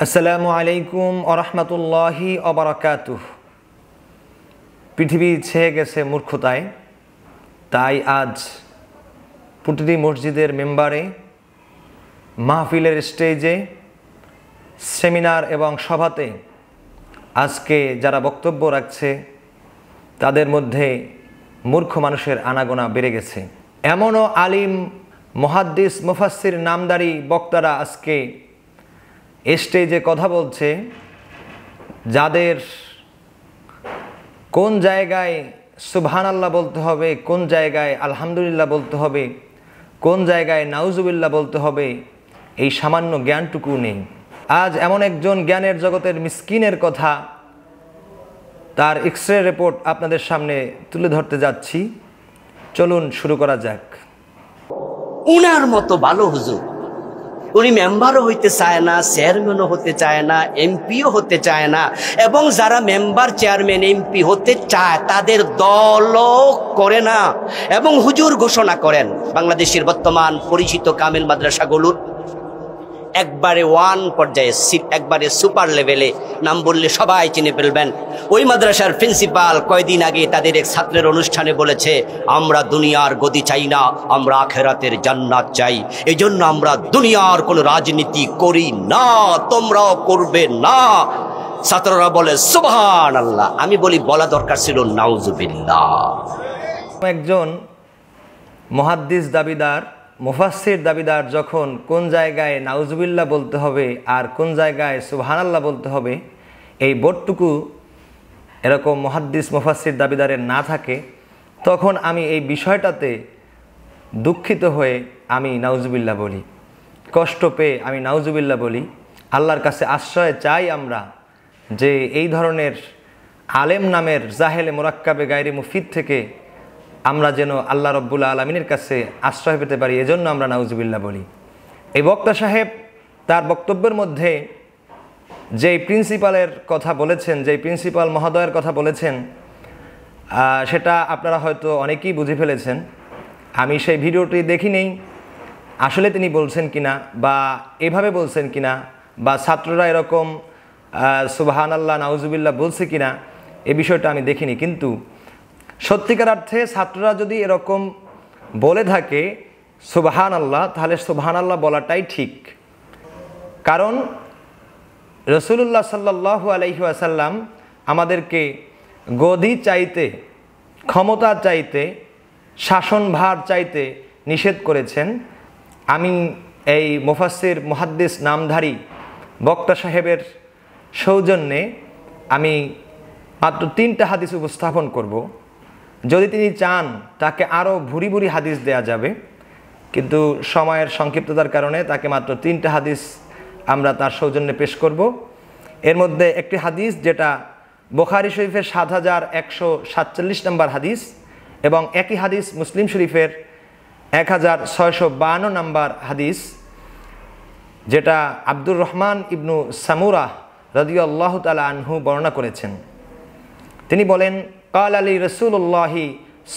আসসালামু আলাইকুম ওরহমতুল্লাহি ওবারাকাতুহ। পৃথিবী ছেয়ে গেছে মূর্খতায়, তাই আজ প্রতিটি মসজিদের মেম্বারে, মাহফিলের স্টেজে, সেমিনার এবং সভাতে আজকে যারা বক্তব্য রাখছে তাদের মধ্যে মূর্খ মানুষের আনাগোনা বেড়ে গেছে। এমনও আলিম, মুহাদ্দিস, মুফাসসির নামদারি বক্তারা আজকে স্টেজে কথা বলছে, যাদের কোন জায়গায় সুবহানাল্লাহ বলতে হবে, কোন জায়গায় আলহামদুলিল্লাহ বলতে হবে, কোন জায়গায় নাউজুবিল্লাহ বলতে হবে, এই সামান্য জ্ঞানটুকু নেই। আজ এমন একজন জ্ঞানের জগতের মিসকিনের কথা, তার এক্সরে রিপোর্ট আপনাদের সামনে তুলে ধরতে যাচ্ছি। চলুন শুরু করা যাক। উনার মতো ভালো হুজুর, উনি মেম্বারও হইতে চায় না, চেয়ারম্যানও হতে চায় না, এমপিও হতে চায় না, এবং যারা মেম্বার, চেয়ারম্যান, এমপি হতে চায় তাদের দলও করে না। এবং হুজুর ঘোষণা করেন বাংলাদেশের বর্তমান পরিচিত কামিল মাদ্রাসাগুলোর একবারে ওয়ান পর্যায়ে, একবারে সুপার লেভেলে, নাম বললে সবাই চিনে ফেলবেন। ওই মাদ্রাসার প্রিন্সিপাল কয়দিন আগে তাদের এক ছাত্রের অনুষ্ঠানে বলেছে, আমরা দুনিয়ার গদি চাই না, আমরা আখেরাতের জান্নাত চাই, এই জন্য আমরা দুনিয়ার কোনো রাজনীতি করি না, তোমরাও করবে না। ছাত্ররা বলে সুবহানাল্লাহ। আমি বলি বলা দরকার ছিল নাউজুবিল্লাহ। একজন মুহাদ্দিস দাবিদার, মুফাসসির দাবিদার যখন কোন জায়গায় নাউজুবিল্লাহ বলতে হবে আর কোন জায়গায় সুবহানাল্লাহ বলতে হবে, এই বোর্ডটুকু এরকম মুহাদ্দিস, মুফাসসির দাবিদারের না থাকে, তখন আমি এই বিষয়টাতে দুঃখিত হয়ে আমি নাউজুবিল্লাহ বলি, কষ্ট পেয়ে আমি নাউজুবিল্লাহ বলি। আল্লাহর কাছে আশ্রয় চাই আমরা, যে এই ধরনের আলেম নামের জাহেলে মুরাক্কাবে গায়রে মুফিদ থেকে আমরা যেন আল্লাহ রব্বুল আলমিনের কাছে আশ্রয় পেতে পারি, এজন্য আমরা নাউজুবিল্লাহ বলি। এই বক্তা সাহেব তার বক্তব্যের মধ্যে যেই প্রিন্সিপালের কথা বলেছেন, যেই প্রিন্সিপাল মহোদয়ের কথা বলেছেন, সেটা আপনারা হয়তো অনেকেই বুঝে ফেলেছেন। আমি সেই ভিডিওটি দেখি নেই, আসলে তিনি বলছেন কিনা বা এভাবে বলছেন কিনা, বা ছাত্ররা এরকম সুবহানাল্লাহ নাউজুবিল্লাহ বলছে কিনা, এই বিষয়টা আমি দেখিনি। কিন্তু সত্যিকার অর্থে ছাত্ররা যদি এরকম বলে থাকে সুবহানাল্লাহ, তাহলে সুবহানাল্লাহ বলাটাই ঠিক। কারণ রাসূলুল্লাহ সাল্লাল্লাহু আলাইহি ওয়াসাল্লাম আমাদেরকে গদি চাইতে, ক্ষমতা চাইতে, শাসনভার চাইতে নিষেধ করেছেন। আমি এই মুফাসসির, মুহাদ্দিস নামধারী বক্তা সাহেবের সৌজন্যে আমি মাত্র 3টা হাদিস উপস্থাপন করব। যদি তিনি চান তাকে আরও ভুরি ভুরি হাদিস দেয়া যাবে, কিন্তু সময়ের সংক্ষিপ্ততার কারণে তাকে মাত্র 3টা হাদিস আমরা তার সৌজন্যে পেশ করব। এর মধ্যে একটি হাদিস যেটা বুখারী শরীফের 7147 নম্বর হাদিস, এবং একই হাদিস মুসলিম শরীফের 1652 নম্বর হাদিস, যেটা আব্দুর রহমান ইবনু সামুরাহ রাদিয়াল্লাহু তাআলা আনহু বর্ণনা করেছেন। তিনি বলেন, কাল আলী রসুল্লাহি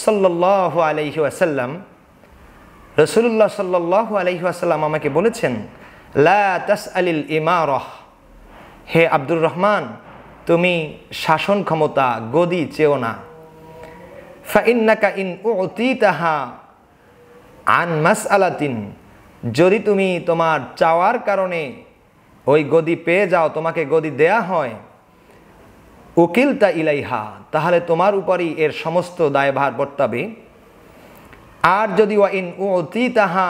সাল্লাল্লাহু আলাইহি ওয়াসাল্লাম, রসুল্লাহ সাল্লাল্লাহু আলাইহি ওয়াসাল্লাম আমাকে বলেছেন, লা তাসআলিল ইমারাহ, হে আব্দুর রহমান, তুমি শাসন ক্ষমতা, গদি চেও না। ফাইন্নাকা ইন উতিতাহা আন মাসআলাতিন, যদি তুমি তোমার চাওয়ার কারণে ওই গদি পেয়ে যাও, তোমাকে গদি দেয়া হয়, উকিলতা ইলাইহা, তাহলে তোমার উপরই এর সমস্ত দায়ভার বর্তাবে। আর যদি ওয়া ইন উতিতাহা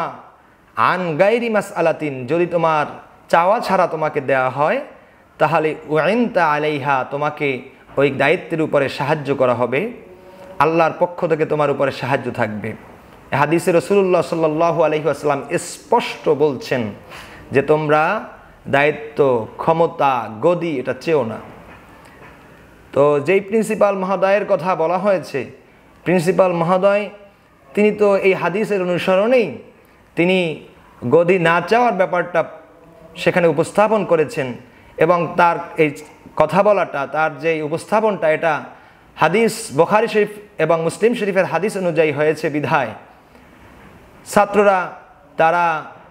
আন গায়রি মাসআলাতিন, যদি তোমার চাওয়া ছাড়া তোমাকে দেয়া হয়, তাহলে উইনতা আলাইহা, তোমাকে ওই দায়িত্বের উপরে সাহায্য করা হবে, আল্লাহর পক্ষ থেকে তোমার উপরে সাহায্য থাকবে। হাদিসে রাসূলুল্লাহ সাল্লাল্লাহু আলাইহি ওয়াসাল্লাম স্পষ্ট বলছেন যে তোমরা দায়িত্ব, ক্ষমতা, গদি এটা চেও না। তো যেই প্রিন্সিপাল মহোদয়ের কথা বলা হয়েছে, প্রিন্সিপাল মহোদয় তিনি তো এই হাদিসের অনুসরণেই তিনি গদি না চাওয়ার ব্যাপারটা সেখানে উপস্থাপন করেছেন, এবং তার এই কথা বলাটা, তার যে উপস্থাপনটা, এটা হাদিস বুখারী শরীফ এবং মুসলিম শরীফের হাদিস অনুযায়ী হয়েছে বিধায় ছাত্ররা তারা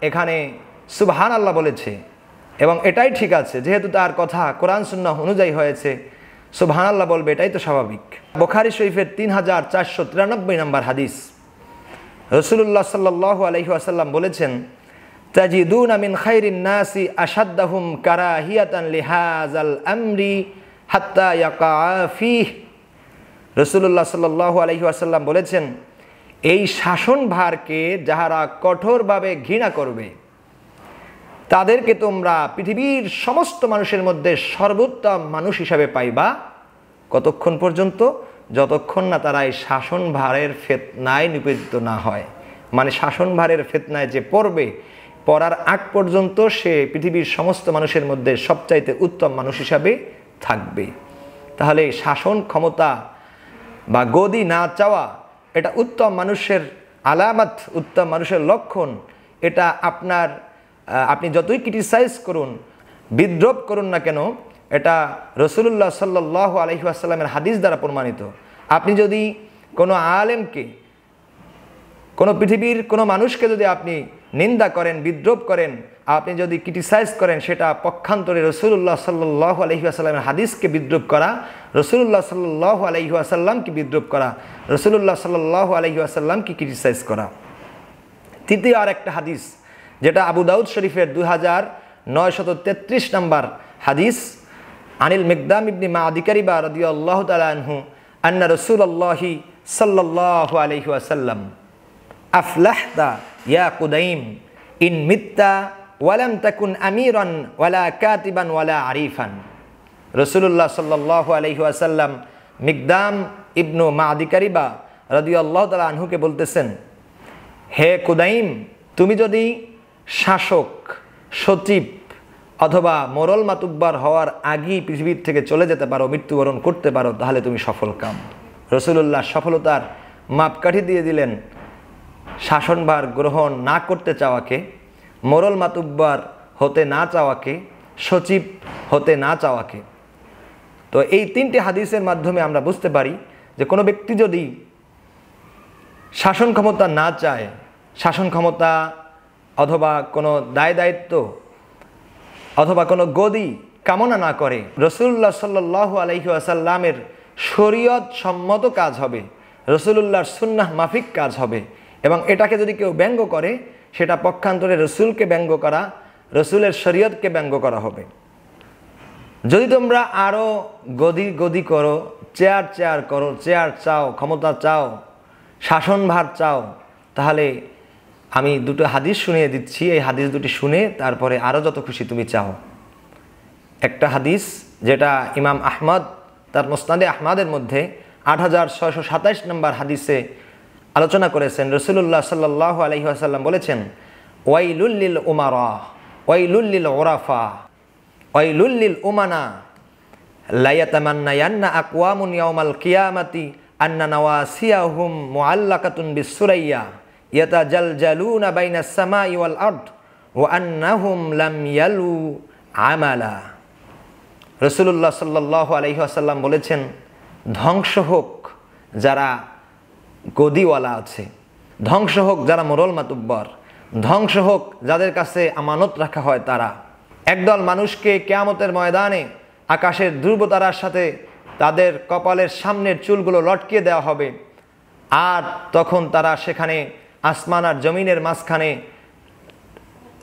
এখানে সুবহানাল্লাহ বলেছে, এবং এটাই ঠিক আছে, যেহেতু তার কথা কোরআন সুন্নাহ অনুযায়ী হয়েছে, সুবহানাল্লাহ বলবে, এটাই তো স্বাভাবিক। বুখারী শরীফের 3493 নম্বর হাদিস, রাসূলুল্লাহ সাল্লাল্লাহু আলাইহি ওয়াসাল্লাম বলেছেন, তাজিদুনা মিন খাইরিন নাসি আশাদ্দাহুম কারাহিয়াতান লিহাযাল আমরি হাত্তা ইয়াকা ফীহি। রাসূলুল্লাহ সাল্লাল্লাহু আলাইহি ওয়াসাল্লাম বলেছেন, এই শাসনভারকে যাহারা কঠোরভাবে ঘৃণা করবে তাদেরকে তোমরা পৃথিবীর সমস্ত মানুষের মধ্যে সর্বোত্তম মানুষ হিসাবে পাইবা। কতক্ষণ পর্যন্ত? যতক্ষণ না তারা এই শাসনভারের ফিতনায় নিপীড়িত না হয়। মানে শাসনভারের ফিতনায় যে পড়বে, পড়ার আগ পর্যন্ত সে পৃথিবীর সমস্ত মানুষের মধ্যে সবচাইতে উত্তম মানুষ হিসাবে থাকবে। তাহলে শাসন ক্ষমতা বা গদি না চাওয়া এটা উত্তম মানুষের আলামত, উত্তম মানুষের লক্ষণ। এটা আপনি যতই ক্রিটিসাইজ করুন, বিদ্রোপ করুন না কেন, এটা রাসূলুল্লাহ সাল্লাল্লাহু আলাইহি ওয়াসাল্লামের হাদিস দ্বারা প্রমাণিত। আপনি যদি কোনো আলেমকে, কোনো পৃথিবীর কোনো মানুষকে যদি আপনি নিন্দা করেন, বিদ্রোপ করেন, আপনি যদি ক্রিটিসাইজ করেন, সেটা পক্ষান্তরে রাসূলুল্লাহ সাল্লাল্লাহু আলাইহি ওয়াসাল্লামের হাদিসকে বিদ্রোপ করা, রাসূলুল্লাহ সাল্লাল্লাহু আলাইহি ওয়াসাল্লামকে বিদ্রোপ করা, রাসূলুল্লাহ সাল্লাল্লাহু আলাইহি ওয়াসাল্লামকে ক্রিটিসাইজ করা। তৃতীয় আর একটা হাদিস, যেটা আবু দাউদ শরীফের 2933 নম্বর হাদিস, আনিল মিকদাম ইবনে মাদি কারিবা রাদিয়াল্লাহু তাআলা আনহু আন্না রাসূলুল্লাহি সাল্লাল্লাহু আলাইহি ওয়াসাল্লাম আফলাহতা ইয়া কুদাইম ইন মিত্তা ওয়ালাম তাকুন আমিরান ওয়ালা কাতিবান ওয়ালা আরিফান। রাসূলুল্লাহ সাল্লাল্লাহু আলাইহি ওয়াসাল্লাম মিকদাম ইবনু মাদি কারিবা রাদিয়াল্লাহু তাআলা আনহুকে বলতেছেন, হে কুদাইম, তুমি যদি শাসক, সচিব অথবা মোরল মাতুব্বার হওয়ার আগেই পৃথিবীর থেকে চলে যেতে পারো, মৃত্যুবরণ করতে পারো, তাহলে তুমি সফল কাম। রাসূলুল্লাহ সফলতার মাপকাঠি দিয়ে দিলেন শাসনভার গ্রহণ না করতে চাওয়াকে, মোরল মাতুব্বার হতে না চাওয়াকে, সচিব হতে না চাওয়াকে। তো এই তিনটি হাদিসের মাধ্যমে আমরা বুঝতে পারি যে কোনো ব্যক্তি যদি শাসন ক্ষমতা না চায়, শাসন ক্ষমতা অথবা কোনো দায় দায়িত্ব অথবা কোনো গদি কামনা না করে, রাসূলুল্লাহ সাল্লাল্লাহু আলাইহি ওয়াসাল্লামের শরীয়ত সম্মত কাজ হবে, রাসূলুল্লাহর সুন্নাহ মাফিক কাজ হবে। এবং এটাকে যদি কেউ ব্যঙ্গ করে, সেটা পক্ষান্তরে রসুলকে ব্যঙ্গ করা, রসুলের শরীয়তকে ব্যঙ্গ করা হবে। যদি তোমরা আরও গদি করো, চেয়ার করো, চেয়ার চাও, ক্ষমতা চাও, শাসনভার চাও, তাহলে আমি দুটো হাদিস শুনিয়ে দিচ্ছি। এই হাদিস দুটি শুনে তারপরে আরও যত খুশি তুমি চাও। একটা হাদিস যেটা ইমাম আহমদ তার মুসনাদে আহমদের মধ্যে 8627 নম্বর হাদিসে আলোচনা করেছেন। রাসূলুল্লাহ সাল্লাল্লাহু আলাইহি ওয়াসাল্লাম বলেছেন, ওয়াইলুল লিল উমারা ওয়াইলুল লিল উরাফা ওয়াইলুল লিল উমানা লা ইয়াতামান্নায়ান্না আকওয়ামুন ইয়াউমাল কিয়ামাতি আন্না নাওয়াসিয়াহুম মুআল্লাকাতুন বিসসুরাইয়া ইয়াতাজালজালুনা বাইনাস সামাই ওয়াল আরদ ওয়া আন্নাহুম লাম ইয়ালু আমালা। রাসূলুল্লাহ সাল্লাল্লাহু আলাইহি ওয়াসাল্লাম বলেছেন, ধ্বংস হোক যারা গদিওয়ালা আছে, ধ্বংস হোক যারা মোরল মাতুব্বর, ধ্বংস হোক যাদের কাছে আমানত রাখা হয় তারা। একদল মানুষকে কিয়ামতের ময়দানে আকাশের ধ্রুবতারার সাথে তাদের কপালের সামনের চুলগুলো লটকিয়ে দেওয়া হবে, আর তখন তারা সেখানে আসমান আর জমিনের মাঝখানে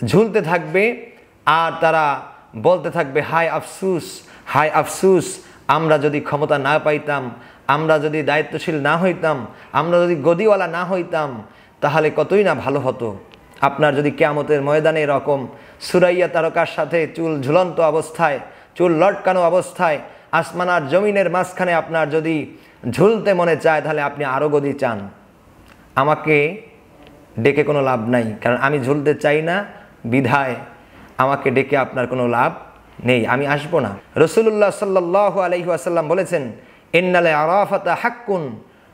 ঝুলতে থাকবে, আর তারা বলতে থাকবে, হায় আফসুস, হায় আফসুস, আমরা যদি ক্ষমতা না পাইতাম, আমরা যদি দায়িত্বশীল না হইতাম, আমরা যদি গদিওয়ালা না হইতাম, তাহলে কতই না ভালো হতো। আপনার যদি কিয়ামতের ময়দানে এরকম সুরাইয়া তারকার সাথে চুল ঝুলন্ত অবস্থায়, চুল লটকানো অবস্থায় আসমান আর জমিনের মাঝখানে আপনার যদি ঝুলতে মনে চায়, তাহলে আপনি আরও গদি চান। আমাকে ডেকে কোনো লাভ নাই, কারণ আমি ঝুলতে চাই না, বিধায় আমাকে ডেকে আপনার কোনো লাভ নেই, আমি আসবো না। রাসূলুল্লাহ সাল্লাল্লাহু আলাইহি ওয়াসাল্লাম বলেছেন, ইন্নাল আরাফাতা হাক্কুন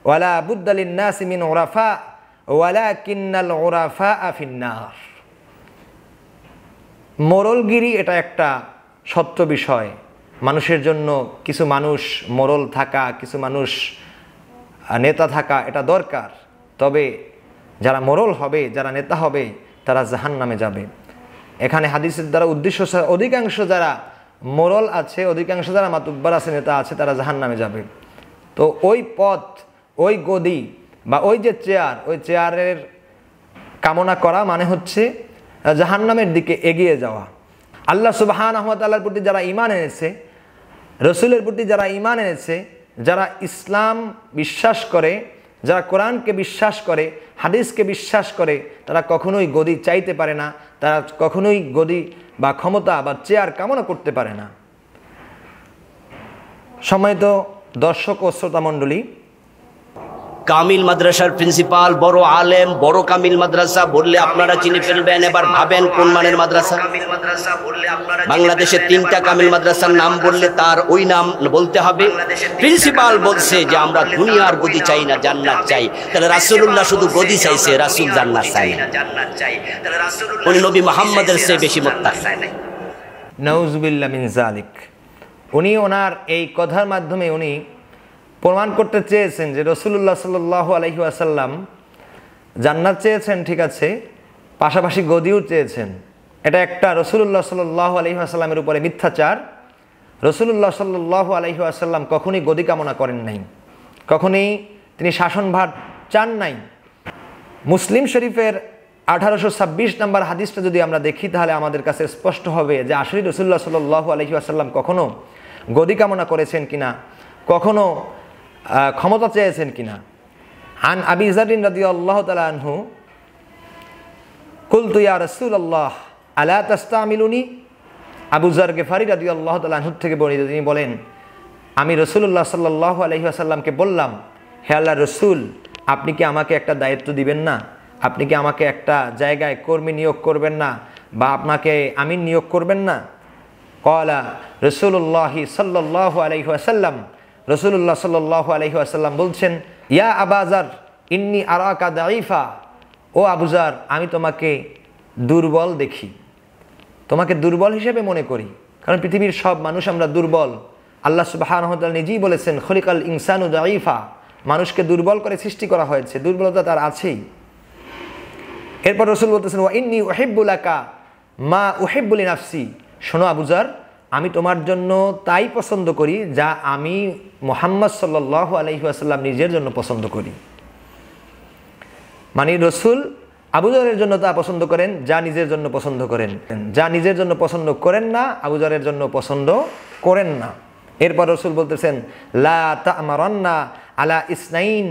ওয়ালা বুদ্দা লিন-নাসি মিন উরাফা ওয়ালাকিন্নাল উরাফা ফিন-নার। মোরলগিরি এটা একটা সত্য বিষয়। মানুষের জন্য কিছু মানুষ মোরল থাকা, কিছু মানুষ নেতা থাকা এটা দরকার। তবে যারা মোরল হবে, যারা নেতা হবে, তারা জাহান্নামে যাবে। এখানে হাদিসের দ্বারা উদ্দেশ্য অধিকাংশ যারা মোরল আছে, অধিকাংশ যারা মাতুব্বার আছে, নেতা আছে, তারা জাহান্নামে যাবে। তো ওই পথ, ওই গদি বা ওই যে চেয়ার, ওই চেয়ারের কামনা করা মানে হচ্ছে জাহান্নামের দিকে এগিয়ে যাওয়া। আল্লাহ সুবহানাহু ওয়া তাআলার প্রতি যারা ঈমান এনেছে, রসুলের প্রতি যারা ঈমান এনেছে, যারা ইসলাম বিশ্বাস করে, যারা কোরআনকে বিশ্বাস করে, হাদিসকে বিশ্বাস করে, তারা কখনোই গদি চাইতে পারে না, তারা কখনোই গদি বা ক্ষমতা বা চেয়ার কামনা করতে পারে না। সম্মানিত দর্শক ও শ্রোতা মণ্ডলী, কামিল মাদ্রাসার প্রিন্সিপাল, বড় আলেম, বড় কামিল মাদ্রাসা বললে আপনারা চিনে ফেলবেন। এবার ভাবেন কোন মানের মাদ্রাসা। বাংলাদেশে 3টা কামিল মাদ্রাসার নাম বললে তার ওই নাম বলতে হবে। প্রিন্সিপাল বলছে যে আমরা দুনিয়ার গদি চাই না, জান্নাত চাই। তাহলে রাসূলুল্লাহ শুধু গদি চাইছে, রাসূল জান্নাত চাই না। উনি নবী মুহাম্মদের চেয়ে বেশি মুত্তাকি। নাউযুবিল্লাহ মিন যালিক। উনি ওনার এই কথার মাধ্যমে উনি প্রমাণ করতে চেয়েছেন যে রাসূলুল্লাহ সাল্লাল্লাহু আলাইহি ওয়াসাল্লাম জান্নাত চেয়েছেন, ঠিক আছে, পাশাপাশি গদিও চেয়েছেন। এটা একটা রাসূলুল্লাহ সাল্লাল্লাহু আলাইহি ওয়াসাল্লামের উপরে মিথ্যাচার। রাসূলুল্লাহ সাল্লাল্লাহু আলাইহি ওয়াসাল্লাম কখনই গদি কামনা করেন নাই, কখনই তিনি শাসনভার চান নাই। মুসলিম শরীফের 1826 নম্বর হাদিসটা যদি আমরা দেখি তাহলে আমাদের কাছে স্পষ্ট হবে যে আসলে রাসূলুল্লাহ সাল্লাল্লাহু আলাইহি ওয়াসাল্লাম কখনো গদি কামনা করেছেন কিনা, কখনো ক্ষমতা চেয়েছেন কিনা। আন আবি যারিন রাদিয়াল্লাহু তাআলা আনহু কুলতু ইয়া রাসূলুল্লাহ আলা তাস্তামিলুনি। আবু যার গিফারি রাদিয়াল্লাহু তাআলা আনহু থেকে বর্ণিত, তিনি বলেন, আমি রাসূলুল্লাহ সাল্লাল্লাহু আলাইহি ওয়াসাল্লামকে বললাম, হে আল্লাহর রাসূল, আপনি কি আমাকে একটা দায়িত্ব দিবেন না? আপনি কি আমাকে একটা জায়গায় কর্মী নিয়োগ করবেন না, বা আপনাকে আমিন নিয়োগ করবেন না? ক্বালা রাসূলুল্লাহি সাল্লাল্লাহু আলাইহি ওয়াসাল্লাম, রাসূলুল্লাহ সাল্লাল্লাহু আলাইহি ওয়াসাল্লাম বলছেন, ইয়া আবা যার ইন্নী আরাকা দাঈফা। ও আবু যার, আমি তোমাকে দুর্বল দেখি, তোমাকে দুর্বল হিসেবে মনে করি। কারণ পৃথিবীর সব মানুষ আমরা দুর্বল। আল্লাহ সুবহানাহু ওয়া তাআলা নিজেই বলেছেন, খলিকাল ইনসানু দাঈফা, মানুষকে দুর্বল করে সৃষ্টি করা হয়েছে, দুর্বলতা তার আছেই। এরপর রাসূল বলতেছেন, ওয়া ইন্নী উহিব্বু লাকা মা উহিব্বু লিনাফসি। শোনো আবু যার, আমি তোমার জন্য তাই পছন্দ করি যা আমি মুহাম্মদ সাল্লাল্লাহু আলাইহি ওয়াসাল্লাম নিজের জন্য পছন্দ করি। মানে রাসূল আবু যারের জন্য তা পছন্দ করেন যা নিজের জন্য পছন্দ করেন, যা নিজের জন্য পছন্দ করেন না আবু যারের জন্য পছন্দ করেন না। এরপর রাসূল বলতেছেন, লা তা'মারান্না আলা ইসনাইন,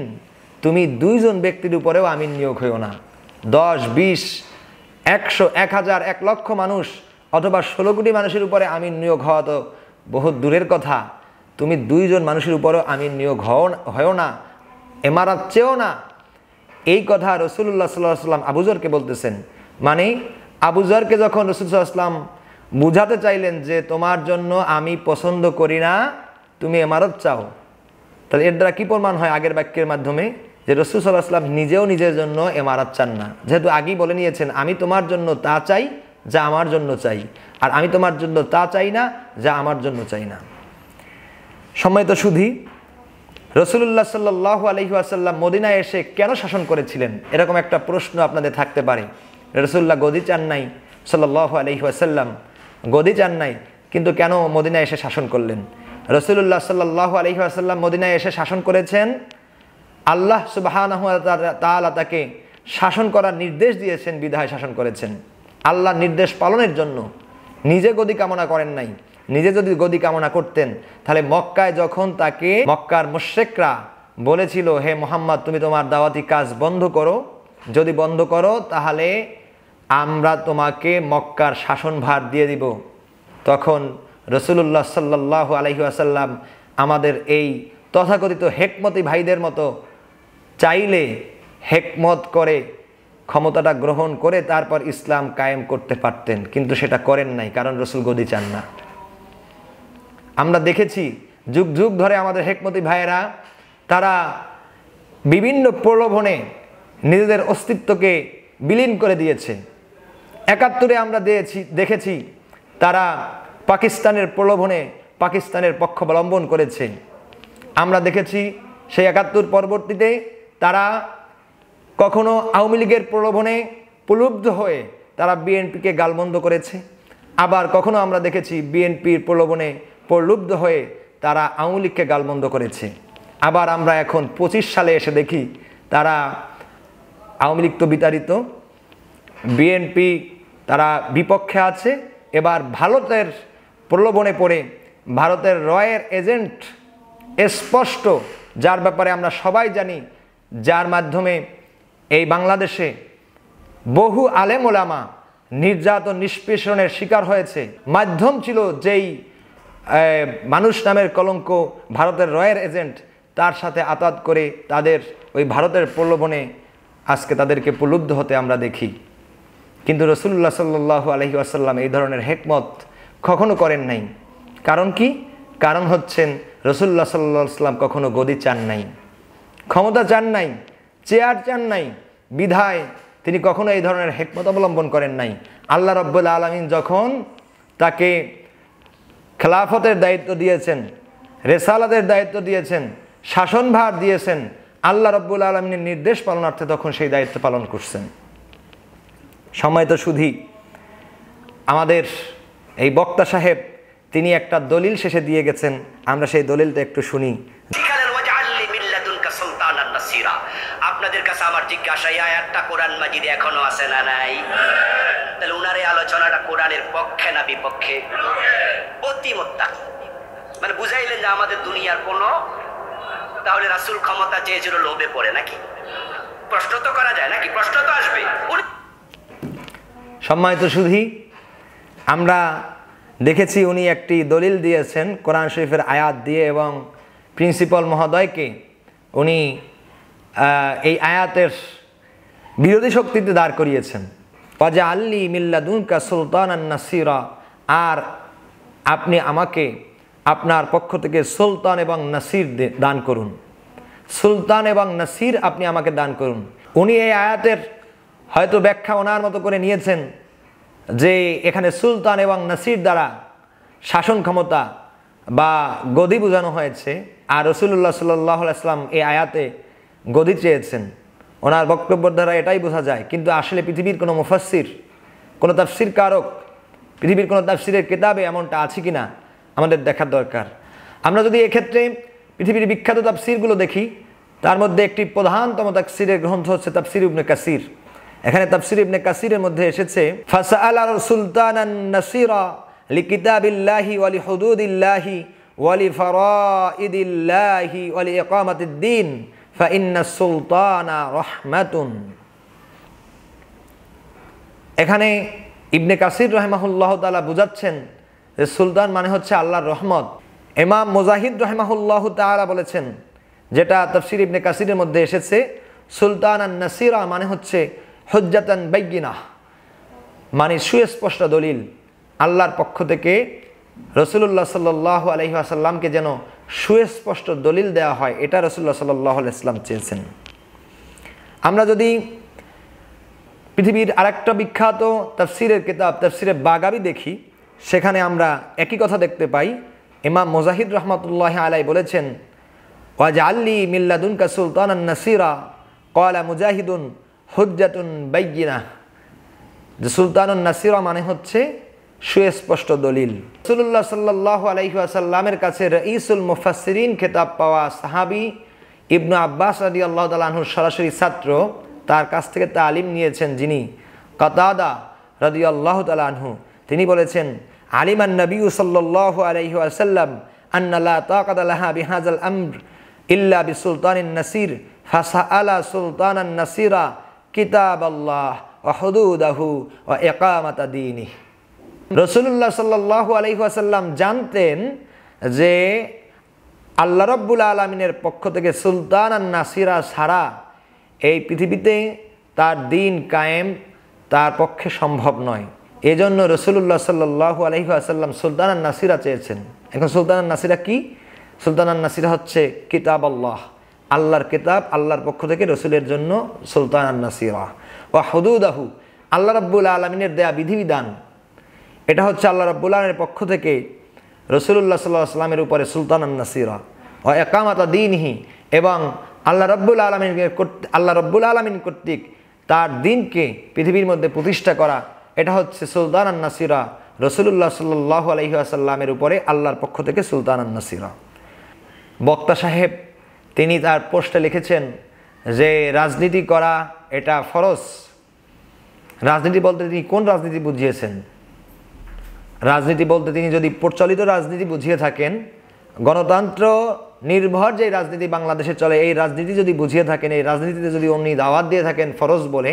তুমি 2 জন ব্যক্তির উপরেও আমিন নিয়োগ হইও না। 10, 20, 100, 1000, 1 লক্ষ মানুষ অথবা 16 কোটি মানুষের উপরে আমিন নিয়োগ হওয়া তো বহুত দূরের কথা। তুমি 2 জন মানুষের উপরেও আমিন নিয়োগ হও না, এমারাত চেও না। এই কথা রাসূলুল্লাহ সাল্লাল্লাহু আলাইহি ওয়াসাল্লাম আবু যারকে বলতেছেন। মানে আবু যারকে যখন রাসূল সাল্লাল্লাহু আলাইহি ওয়াসাল্লাম বুঝাতে চাইলেন যে তোমার জন্য আমি পছন্দ করি না, তুমি এমারত চাও, তাহলে এর দ্বারা কি প্রমাণ হয় আগের বাক্যের মাধ্যমে যে রাসূল সাল্লাল্লাহু আলাইহি ওয়াসাল্লাম নিজেও নিজের জন্য এমারত চান না। যেহেতু আগেই বলে নিয়েছেন, আমি তোমার জন্য তা চাই যা আমার জন্য চাই, আর আমি তোমার জন্য তা চাই না যা আমার জন্য চাই না। সম্মানিত সুধী, রাসূলুল্লাহ সাল্লাল্লাহু আলাইহি ওয়াসাল্লাম মদিনায় এসে কেন শাসন করেছিলেন, এরকম একটা প্রশ্ন আপনাদের থাকতে পারে। রাসূলুল্লাহ গদি চান নাই, সাল্লাল্লাহু আলাইহি ওয়াসাল্লাম গদি চান নাই, কিন্তু কেন মদিনায় এসে শাসন করলেন? রাসূলুল্লাহ সাল্লাল্লাহু আলাইহি ওয়াসাল্লাম মদিনায় এসে শাসন করেছেন, আল্লাহ সুবহানাহু ওয়া তাআলা তাকে শাসন করার নির্দেশ দিয়েছেন বিধায় শাসন করেছেন। আল্লাহর নির্দেশ পালনের জন্য। নিজে গদি কামনা করেন নাই। নিজে যদি গদি কামনা করতেন তাহলে মক্কায় যখন তাকে মক্কার মুশরিকরা বলেছিল, হে মুহাম্মদ তুমি তোমার দাওয়াতি কাজ বন্ধ করো, যদি বন্ধ করো তাহলে আমরা তোমাকে মক্কার শাসনভার দিয়ে দিব, তখন রাসূলুল্লাহ সাল্লাল্লাহু আলাইহি ওয়াসাল্লাম আমাদের এই তথাকথিত হেকমতি ভাইদের মতো চাইলে হেকমত করে ক্ষমতাটা গ্রহণ করে তারপর ইসলাম কায়েম করতে পারতেন, কিন্তু সেটা করেন নাই, কারণ রাসূল গদি চান না। আমরা দেখেছি যুগ যুগ ধরে আমাদের হেকমতি ভাইয়েরা তারা বিভিন্ন প্রলোভনে নিজেদের অস্তিত্বকে বিলীন করে দিয়েছে। ৭১ আমরা দেখেছি তারা পাকিস্তানের প্রলোভনে পাকিস্তানের পক্ষ অবলম্বন করেছে। আমরা দেখেছি সেই ৭১ পরবর্তীতে তারা কখনো আওয়ামী লীগের প্রলোভনে প্রলুব্ধ হয়ে তারা বিএনপিকে গালমন্দ করেছে, আবার কখনো আমরা দেখেছি বিএনপির প্রলোভনে প্রলুব্ধ হয়ে তারা আওয়ামী লীগকে গালমন্দ করেছে। আবার আমরা এখন 25 সালে এসে দেখি তারা, আওয়ামী লীগ তো বিতাড়িত, বিএনপি তারা বিপক্ষে আছে। এবার ভারতের প্রলোভনে পড়ে ভারতের রয়ের এজেন্ট স্পষ্ট, যার ব্যাপারে আমরা সবাই জানি, যার মাধ্যমে এই বাংলাদেশে বহু আলেম ওলামা নির্যাতন নিষ্পেষণের শিকার হয়েছে, মাধ্যম ছিল যেই মানুষ নামের কলঙ্ক ভারতের রয়ের এজেন্ট, তার সাথে আতাত করে তাদের ওই ভারতের প্রলোভনে আজকে তাদেরকে প্রলুব্ধ হতে আমরা দেখি। কিন্তু রাসূলুল্লাহ সাল্লাল্লাহু আলাইহি ওয়াসাল্লাম এই ধরনের হিকমত কখনো করেন নাই। কারণ কি? কারণ হচ্ছেন রাসূলুল্লাহ সাল্লাল্লাহু আলাইহি ওয়াসাল্লাম কখনো গদি চান নাই, ক্ষমতা চান নাই, চেয়ার চান নাই, বিধায় তিনি কখনো এই ধরনের হিকমত অবলম্বন করেন নাই। আল্লাহ রাব্বুল আলামিন যখন তাকে খেলাফতের দায়িত্ব দিয়েছেন, রেসালাতের দায়িত্ব দিয়েছেন, শাসনভার দিয়েছেন, আল্লাহ রাব্বুল আলামিনের নির্দেশ পালনার্থে তখন সেই দায়িত্ব পালন করছেন। সম্মানিত সুধী, আমাদের এই বক্তা সাহেব তিনি একটা দলিল শেষে দিয়ে গেছেন, আমরা সেই দলিলটা একটু শুনি। আপনাদের কাছে আমার জিজ্ঞাসা, এই আয়াতটা কোরআন মাজিদে এখনো আছে না নাই? তাহলে উনার এই আলোচনাটা কোরআনের পক্ষে না বিপক্ষে? অতিমত্তা মানে বুঝাইলেন যে আমাদের দুনিয়ার কোনো, তাহলে রাসূল ক্ষমতা চেয়েছিল লোভে পড়ে নাকি? প্রশ্ন তো করা যায় নাকি? প্রশ্ন তো আসবে। সম্মানিত সুধী, আমরা দেখেছি উনি একটি দলিল দিয়েছেন কোরআন শরীফের আয়াত দিয়ে, এবং প্রিন্সিপাল মহোদয়কে উনি এই আয়াতের বিরোধী শক্তিতে দাঁড় করিয়েছেন। ওয়াজআলনি মিন লাদুনকা সুলতানান নাসিরা, আর আপনি আমাকে আপনার পক্ষ থেকে সুলতান এবং নাসির দান করুন, সুলতান এবং নাসির আপনি আমাকে দান করুন। উনি এই আয়াতের হয়তো ব্যাখ্যা ওনার মতো করে নিয়েছেন যে এখানে সুলতান এবং নাসির দ্বারা শাসন ক্ষমতা বা গদি বোঝানো হয়েছে, আর রাসূলুল্লাহ সাল্লাল্লাহু আলাইহি ওয়াসাল্লাম এই আয়াতে গদি চেয়েছেন। ওনার বক্তব্যের দ্বারা এটাই বোঝা যায়, কিন্তু আসলে পৃথিবীর কোনো মুফাসসির, কোনো তাফসির কারক, পৃথিবীর কোনো তাফসিরের কিতাবে এমনটা আছে কিনা আমাদের দেখার দরকার। আমরা যদি এক্ষেত্রে পৃথিবীর বিখ্যাত তাফসিরগুলো দেখি, তার মধ্যে একটি প্রধানতম তাফসিরের গ্রন্থ হচ্ছে তাফসির ইবনে কাসির। এখানে তাফসির ইবনে কাসিরের মধ্যে এসেছে ফাসআলা সুলতানান নাসিরা লিকিতাবিল্লাহি ওয়া লিহুদুদিল্লাহি ওয়া লিফারাইদিল্লাহি ওয়া লিইকামাতিদ্দিন ফাইন্নাস সুলতানা রাহমাতুন। এখানে ইবনে কাসির রাহিমাহুল্লাহ তাআলা বুঝাচ্ছেন যে সুলতান মানে হচ্ছে আল্লাহর রহমত। ইমাম মুজাহিদ রাহিমাহুল্লাহ তাআলা বলেছেন, যেটা তাফসির ইবনে কাসিরের মধ্যে এসেছে, সুলতানান নাসিরা মানে হচ্ছে হুজ্জাতান বাইয়িনাহ, মানে সুস্পষ্ট দলিল। আল্লাহর পক্ষ থেকে রাসূলুল্লাহ সাল্লাল্লাহু আলাইহি ওয়াসাল্লামকে যেন সুস্পষ্ট দলিল দেওয়া হয়, এটা রাসূলুল্লাহ সাল্লাল্লাহু আলাইহি ওয়াসাল্লাম চেয়েছেন। আমরা যদি পৃথিবীর আরেকটা বিখ্যাত তাফসিরের কিতাব তাফসিরে বাগাবি দেখি, সেখানে আমরা একই কথা দেখতে পাই। ইমাম মুজাহিদ রহমাতুল্লাহি আলাইহি বলেছেন, ওয়াজআলনি মিন লাদুনকা সুলতানান নাসিরা, ক্বালা মুজাহিদুন হুজ্জাতুন বাইয়িনাহ। যে সুলতানুন নাসিরা মানে হচ্ছে সুস্পষ্ট দলিল। রাসূলুল্লাহ সাল্লাল্লাহু আলাইহি ওয়াসাল্লামের কাছে রাইসুল মুফাসসিরিন খেতাব পাওয়া সাহাবী ইবনু আব্বাস রাদিয়াল্লাহু তাআলা আনহুর সরাসরি ছাত্র, তার কাছ থেকে তালিম নিয়েছেন যিনি কাতাদা রাদিয়াল্লাহু তাআলা আনহু, তিনি বলেছেন, আলিমান নবী সাল্লাল্লাহু আলাইহি ওয়াসাল্লাম আন্না লা তাকাতা লাহা বিহাযাল আমর ইল্লা বিসুলতানিন নাসির ফাসআলা সুলতানান নাসিরা কিতাবাল্লাহ ওয়া হুদুদাহু ওয়া ইকামাতা দীনিহি। রাসূলুল্লাহ সাল্লাল্লাহু আলাইহি ওয়াসাল্লাম জানতেন যে আল্লাহ রাব্বুল আলামিনের পক্ষ থেকে সুলতানান নাসিরা ছাড়া এই পৃথিবীতে তার দিন কায়েম তার পক্ষে সম্ভব নয়। এজন্য রাসূলুল্লাহ সাল্লাল্লাহু আলাইহি ওয়াসাল্লাম সুলতানান নাসিরা চেয়েছেন। এখন সুলতানান নাসিরা কি? সুলতানান নাসিরা হচ্ছে কিতাব আল্লাহ, আল্লাহর কিতাব, আল্লাহর পক্ষ থেকে রসুলের জন্য সুলতানান নাসিরা। ওয়া হুদুদাহু, আল্লাহ রাব্বুল আলামিনের দেয়া বিধিবিধান, এটা হচ্ছে আল্লাহ রাব্বুল আলামিনের পক্ষ থেকে রাসূলুল্লাহ সাল্লাল্লাহু আলাইহি ওয়াসাল্লামের উপরে সুলতানান নাসিরা। ওয়া ইকামাতা দীনিহি, এবং আল্লাহ রাব্বুল আলামিন কর্তৃক তার দিনকে পৃথিবীর মধ্যে প্রতিষ্ঠা করা, এটা হচ্ছে সুলতানান নাসিরা, রাসূলুল্লাহ সাল্লাল্লাহু আলাইহি ওয়াসাল্লামের উপরে আল্লাহর পক্ষ থেকে সুলতানান নাসিরা। বক্তা সাহেব তিনি তার পোস্টে লিখেছেন যে রাজনীতি করা এটা ফরজ। রাজনীতি বলতে তিনি কোন রাজনীতি বুঝিয়েছেন? রাজনীতি বলতে তিনি যদি প্রচলিত রাজনীতি বুঝিয়ে থাকেন, গণতন্ত্র নির্ভর যে রাজনীতি বাংলাদেশে চলে এই রাজনীতি যদি বুঝিয়ে থাকেন, এই রাজনীতিতে যদি উনি দাওয়াত দিয়ে থাকেন ফরজ বলে,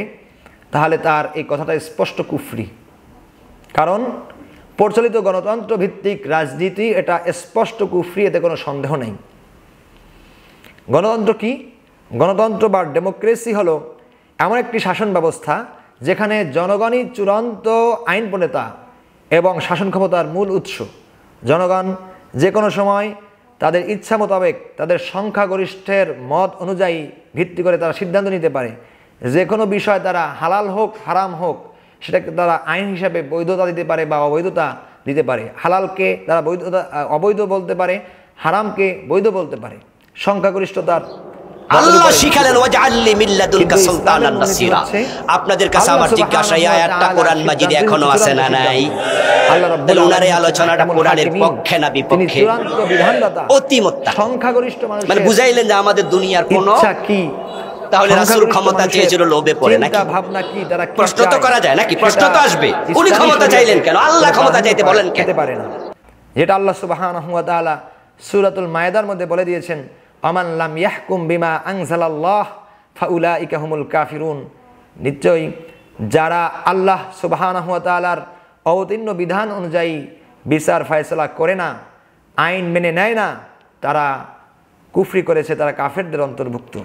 তাহলে তার এই কথাটা স্পষ্ট কুফরি। কারণ প্রচলিত গণতন্ত্র ভিত্তিক রাজনীতি এটা স্পষ্ট কুফরি, এতে কোনো সন্দেহ নেই। গণতন্ত্র কি? গণতন্ত্র বা ডেমোক্রেসি হলো এমন একটি শাসন ব্যবস্থা যেখানে জনগণই চূড়ান্ত আইন প্রণেতা এবং শাসন ক্ষমতার মূল উৎস। জনগণ যে কোনো সময় তাদের ইচ্ছা মোতাবেক তাদের সংখ্যাগরিষ্ঠের মত অনুযায়ী ভিত্তি করে তারা সিদ্ধান্ত নিতে পারে। যে কোনো বিষয় তারা হালাল হোক হারাম হোক সেটাকে তারা আইন হিসাবে বৈধতা দিতে পারে বা অবৈধতা দিতে পারে। হালালকে তারা অবৈধ বলতে পারে, হারামকে বৈধ বলতে পারে। সংখ্যাগরিষ্ঠতার আল্লাহ শিখালেন ওয়াজআললি মিল্লাদুনকা সুলতানান নাসিরা। আপনাদের কাছে আমার জিজ্ঞাসা, এই আয়াতটা কোরআন মাজিদে এখনো আছে না নাই? আল্লাহ রাব্বুল ওনার এই আলোচনাটা কোরআনের পক্ষে না বিপক্ষে? চূড়ান্ত বিধানদাতা, অতিমত্তা। সংখ্যাগরিষ্ঠ মানুষ মানে বুঝাইলেন যে আমাদের দুনিয়ার কোনো ইচ্ছা কি, তাহলে রাসূল ক্ষমতা চেয়েছিল লোভে পড়ে নাকি? চিন্তা ভাবনা কি, তারা কি প্রশ্ন তো করা যায় নাকি? প্রশ্ন তো আসবে, উনি ক্ষমতা চাইলেন কেন? আল্লাহ ক্ষমতা চাইতে বলেন কেন? পারে না, যেটা আল্লাহ সুবহানাহু ওয়া তাআলা সূরাতুল মায়েদার মধ্যে বলে দিয়েছেন, আমান লাম ইয়াহকুম বিমা আনজালাল্লাহ ফাউলাইকা হুমুল কাফিরুন। নিশ্চয়ই যারা আল্লাহ সুবহানাহু ওয়া তাআলার অবতীর্ণ বিধান অনুযায়ী বিচার ফয়সালা করে না, আইন মেনে নেয় না, তারা কুফরি করেছে, তারা কাফেরদের অন্তর্ভুক্ত।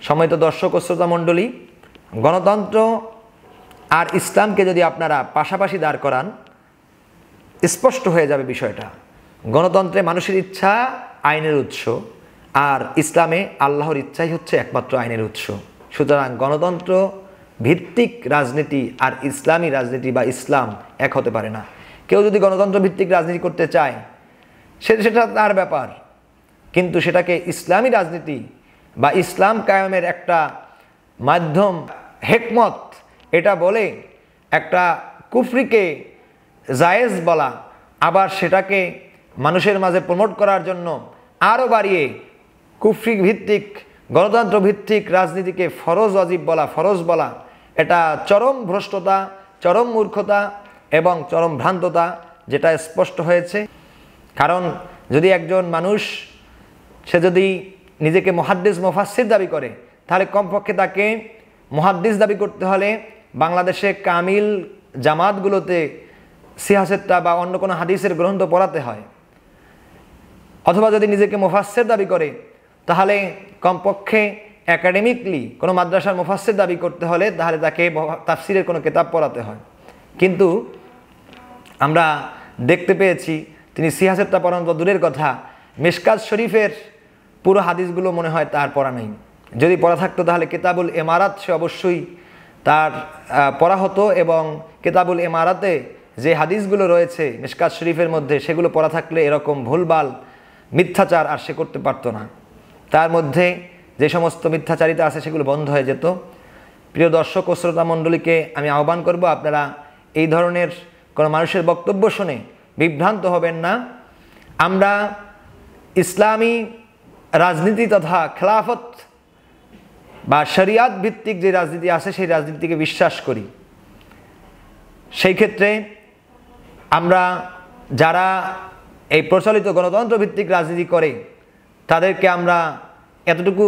সম্মানিত দর্শক ও শ্রোতা মণ্ডলী, গণতন্ত্র আর ইসলামকে যদি আপনারা পাশাপাশি দাঁড় করান, স্পষ্ট হয়ে যাবে বিষয়টা। গণতন্ত্রে মানুষের ইচ্ছা আইনের উৎস, আর ইসলামে আল্লাহর ইচ্ছাই হচ্ছে একমাত্র আইনের উৎস। সুতরাং গণতন্ত্র ভিত্তিক রাজনীতি আর ইসলামী রাজনীতি বা ইসলাম এক হতে পারে না। কেউ যদি গণতন্ত্র ভিত্তিক রাজনীতি করতে চায় সেটা তার ব্যাপার, কিন্তু সেটাকে ইসলামী রাজনীতি বা ইসলাম কায়েমের একটা মাধ্যম, হেকমত এটা বলে একটা কুফরিকে জায়েজ বলা, আবার সেটাকে মানুষের মাঝে প্রমোট করার জন্য আরও বাড়িয়ে কুফরি ভিত্তিক গণতন্ত্র ভিত্তিক রাজনীতিকে ফরজ বলা, এটা চরম ভ্রষ্টতা, চরম মূর্খতা এবং চরম ভ্রান্ততা, যেটা স্পষ্ট হয়েছে। কারণ যদি একজন মানুষ সে যদি নিজেকে মুহাদ্দিস মুফাসসির দাবি করে, তাহলে কমপক্ষে তাকে মুহাদ্দিস দাবি করতে হলে বাংলাদেশে কামিল জামাতগুলোতে সিয়াসেতটা বা অন্য কোনো হাদিসের গ্রন্থ পড়াতে হয়। অথবা যদি নিজেকে মুফাসসির দাবি করে, তাহলে কমপক্ষে একাডেমিকলি কোনো মাদ্রাসার মুফাসসির দাবি করতে হলে তাহলে তাকে তাফসিরের কোনো কিতাব পড়াতে হয়। কিন্তু আমরা দেখতে পেয়েছি তিনি সিয়াসেতটা পড়ানো তো দূরের কথা, মিশকাত শরীফের পুরো হাদিসগুলো মনে হয় তার পড়া নেই। যদি পড়া থাকতো তাহলে কিতাবুল ইমারাত সে অবশ্যই তার পড়া হতো, এবং কিতাবুল ইমারাতে যে হাদিসগুলো রয়েছে মিশকাত শরীফের মধ্যে, সেগুলো পড়া থাকলে এরকম ভুলভাল মিথ্যাচার আর সে করতে পারতো না। তার মধ্যে যে সমস্ত মিথ্যাচারিতা আছে সেগুলো বন্ধ হয়ে যেত। প্রিয় দর্শক ও শ্রোতা মণ্ডলীকে আমি আহ্বান করব, আপনারা এই ধরনের কোনো মানুষের বক্তব্য শুনে বিভ্রান্ত হবেন না। আমরা ইসলামী রাজনীতি তথা খেলাফত বা শরিয়াত ভিত্তিক যে রাজনীতি আছে সেই রাজনীতিকে বিশ্বাস করি। সেই ক্ষেত্রে আমরা যারা এই প্রচলিত গণতন্ত্র ভিত্তিক রাজনীতি করে তাদেরকে আমরা এতটুকু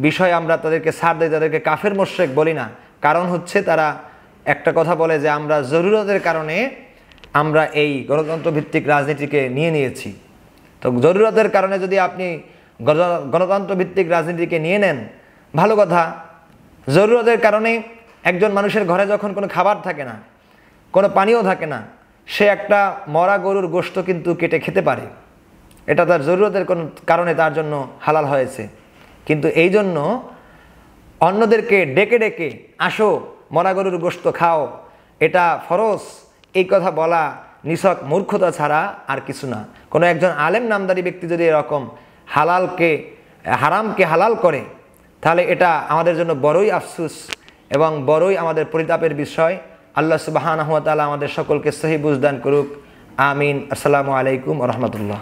বিষয় আমরা তাদেরকে ছাড় দিই, তাদেরকে কাফের মুশরিক বলি না। কারণ হচ্ছে তারা একটা কথা বলে যে আমরা জরুরতের কারণে আমরা এই গণতন্ত্র ভিত্তিক রাজনীতিকে নিয়েছি। তো জরুরতের কারণে যদি আপনি গণতন্ত্র ভিত্তিক রাজনীতিকে নিয়ে নেন, ভালো কথা। জরুরতের কারণে একজন মানুষের ঘরে যখন কোনো খাবার থাকে না, কোনো পানীয় থাকে না, সে একটা মরা গরুর গোশত কিন্তু কেটে খেতে পারে, এটা তার জরুরতের কোন কারণে তার জন্য হালাল হয়েছে। কিন্তু এই জন্য অন্যদেরকে ডেকে ডেকে আসো মরা গরুর গোশত খাও, এটা ফরজ, এই কথা বলা নিছক মূর্খতা ছাড়া আর কিছু না। কোনো একজন আলেম নামদারি ব্যক্তি যদি এরকম হারামকে হালাল করে, তাহলে এটা আমাদের জন্য বড়ই আফসোস এবং বড়ই আমাদের পরিতাপের বিষয়। আল্লাহ সুবহানাহু ওয়া তাআলা আমাদের সকলকে সহি বুঝদান করুক। আমিন। আসসালামু আলাইকুম ওয়া রাহমাতুল্লাহ।